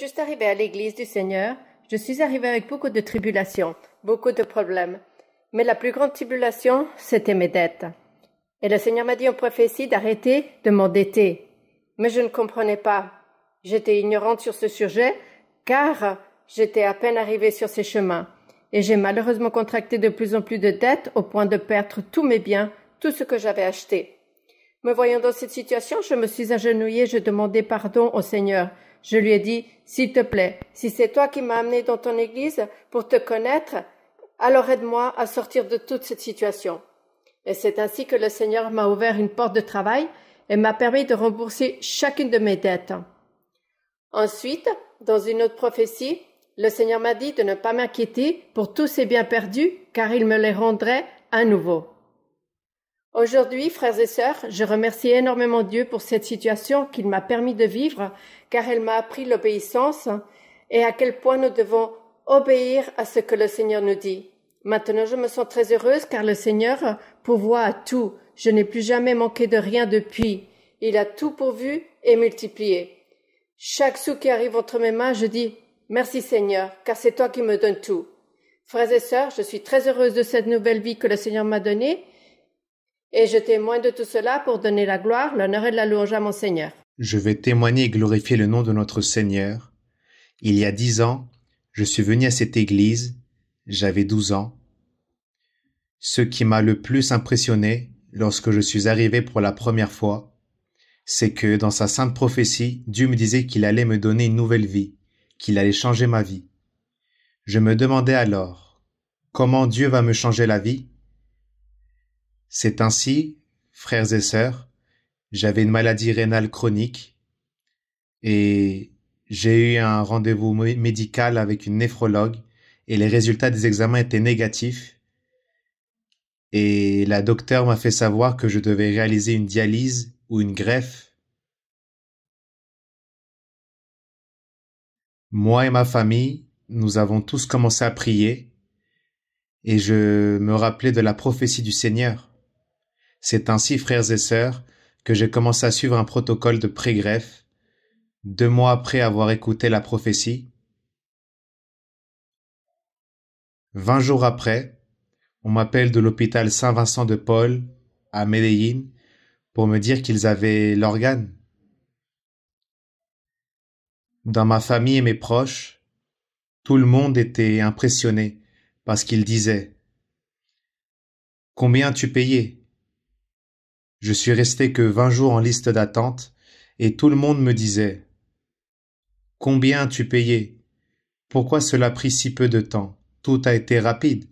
juste arrivée à l'église du Seigneur, je suis arrivée avec beaucoup de tribulations, beaucoup de problèmes. Mais la plus grande tribulation, c'était mes dettes. Et le Seigneur m'a dit en prophétie d'arrêter de m'endetter. Mais je ne comprenais pas. J'étais ignorante sur ce sujet, car j'étais à peine arrivée sur ces chemins. Et j'ai malheureusement contracté de plus en plus de dettes au point de perdre tous mes biens, tout ce que j'avais acheté. Me voyant dans cette situation, je me suis agenouillée, je demandai pardon au Seigneur. Je lui ai dit, s'il te plaît, si c'est toi qui m'as amené dans ton église pour te connaître, alors aide-moi à sortir de toute cette situation. Et c'est ainsi que le Seigneur m'a ouvert une porte de travail et m'a permis de rembourser chacune de mes dettes. Ensuite, dans une autre prophétie, le Seigneur m'a dit de ne pas m'inquiéter pour tous ces biens perdus, car il me les rendrait à nouveau. Aujourd'hui, frères et sœurs, je remercie énormément Dieu pour cette situation qu'il m'a permis de vivre, car elle m'a appris l'obéissance et à quel point nous devons obéir à ce que le Seigneur nous dit. Maintenant, je me sens très heureuse car le Seigneur pourvoit à tout. Je n'ai plus jamais manqué de rien depuis. Il a tout pourvu et multiplié. Chaque sou qui arrive entre mes mains, je dis « Merci Seigneur, car c'est toi qui me donnes tout ». Frères et sœurs, je suis très heureuse de cette nouvelle vie que le Seigneur m'a donnée et je témoigne de tout cela pour donner la gloire, l'honneur et la louange à mon Seigneur. Je vais témoigner et glorifier le nom de notre Seigneur. Il y a 10 ans, je suis venu à cette église, j'avais 12 ans. Ce qui m'a le plus impressionné lorsque je suis arrivé pour la première fois, c'est que dans sa sainte prophétie, Dieu me disait qu'il allait me donner une nouvelle vie, qu'il allait changer ma vie. Je me demandais alors, comment Dieu va me changer la vie? C'est ainsi, frères et sœurs, j'avais une maladie rénale chronique et j'ai eu un rendez-vous médical avec une néphrologue et les résultats des examens étaient négatifs et la docteure m'a fait savoir que je devais réaliser une dialyse ou une greffe. Moi et ma famille, nous avons tous commencé à prier et je me rappelais de la prophétie du Seigneur. C'est ainsi, frères et sœurs, que j'ai commencé à suivre un protocole de pré-greffe 2 mois après avoir écouté la prophétie. 20 jours après, on m'appelle de l'hôpital Saint-Vincent de Paul à Medellín pour me dire qu'ils avaient l'organe. Dans ma famille et mes proches, tout le monde était impressionné parce qu'ils disaient « Combien as-tu payé ?» Je suis resté que 20 jours en liste d'attente et tout le monde me disait « Combien as-tu payé ? Pourquoi cela a pris si peu de temps ? Tout a été rapide. »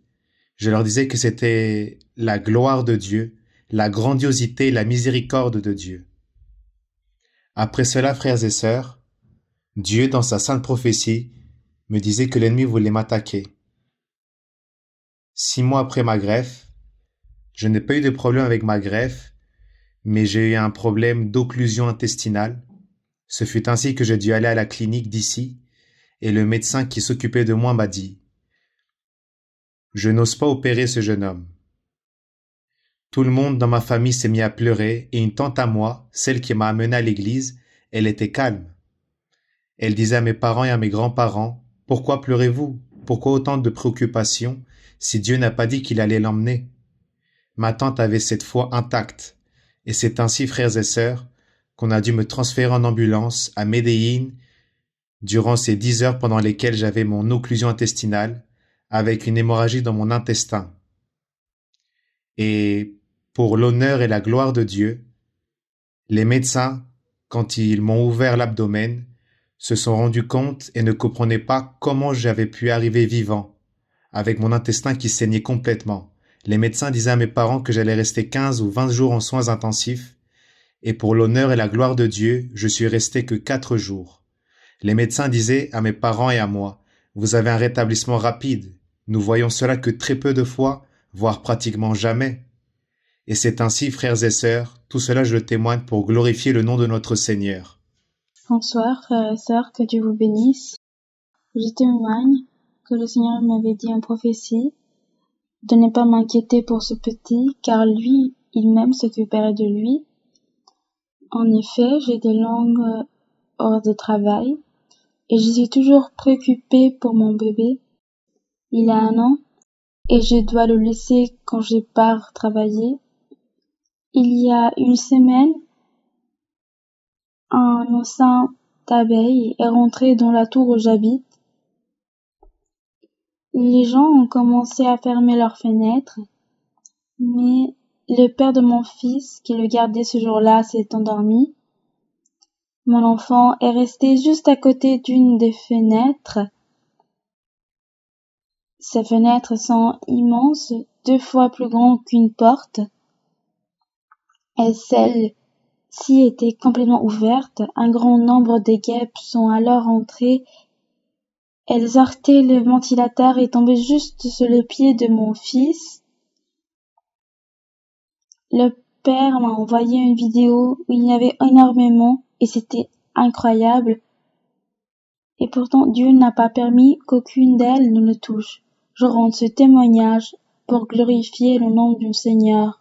Je leur disais que c'était la gloire de Dieu, la grandiosité et la miséricorde de Dieu. Après cela, frères et sœurs, Dieu, dans sa sainte prophétie, me disait que l'ennemi voulait m'attaquer. 6 mois après ma greffe, je n'ai pas eu de problème avec ma greffe, mais j'ai eu un problème d'occlusion intestinale. Ce fut ainsi que j'ai dû aller à la clinique d'ici, et le médecin qui s'occupait de moi m'a dit « Je n'ose pas opérer ce jeune homme. » Tout le monde dans ma famille s'est mis à pleurer, et une tante à moi, celle qui m'a amené à l'église, elle était calme. Elle disait à mes parents et à mes grands-parents « Pourquoi pleurez-vous? Pourquoi autant de préoccupations si Dieu n'a pas dit qu'il allait l'emmener ?» Ma tante avait cette foi intacte. Et c'est ainsi, frères et sœurs, qu'on a dû me transférer en ambulance à Medellín durant ces 10 heures pendant lesquelles j'avais mon occlusion intestinale avec une hémorragie dans mon intestin. Et pour l'honneur et la gloire de Dieu, les médecins, quand ils m'ont ouvert l'abdomen, se sont rendus compte et ne comprenaient pas comment j'avais pu arriver vivant, avec mon intestin qui saignait complètement. Les médecins disaient à mes parents que j'allais rester 15 ou 20 jours en soins intensifs, et pour l'honneur et la gloire de Dieu, je suis resté que 4 jours. Les médecins disaient à mes parents et à moi, « Vous avez un rétablissement rapide. Nous voyons cela que très peu de fois, voire pratiquement jamais. » Et c'est ainsi, frères et sœurs, tout cela je le témoigne pour glorifier le nom de notre Seigneur. Bonsoir, frères et sœurs, que Dieu vous bénisse. Je témoigne que le Seigneur m'avait dit en prophétie de ne pas m'inquiéter pour ce petit, car lui, il-même s'occuperait de lui. En effet, j'ai des longues heures de travail et je suis toujours préoccupée pour mon bébé. Il a 1 an et je dois le laisser quand je pars travailler. Il y a 1 semaine, un essaim d'abeilles est rentré dans la tour où j'habite. Les gens ont commencé à fermer leurs fenêtres, mais le père de mon fils, qui le gardait ce jour-là, s'est endormi. Mon enfant est resté juste à côté d'une des fenêtres. Ces fenêtres sont immenses, 2 fois plus grandes qu'une porte, et celle-ci était complètement ouverte. Un grand nombre de guêpes sont alors entrées. Elles heurtaient le ventilateur et tombaient juste sur le pied de mon fils. Le père m'a envoyé une vidéo où il y avait énormément et c'était incroyable. Et pourtant Dieu n'a pas permis qu'aucune d'elles ne le touche. Je rends ce témoignage pour glorifier le nom du Seigneur.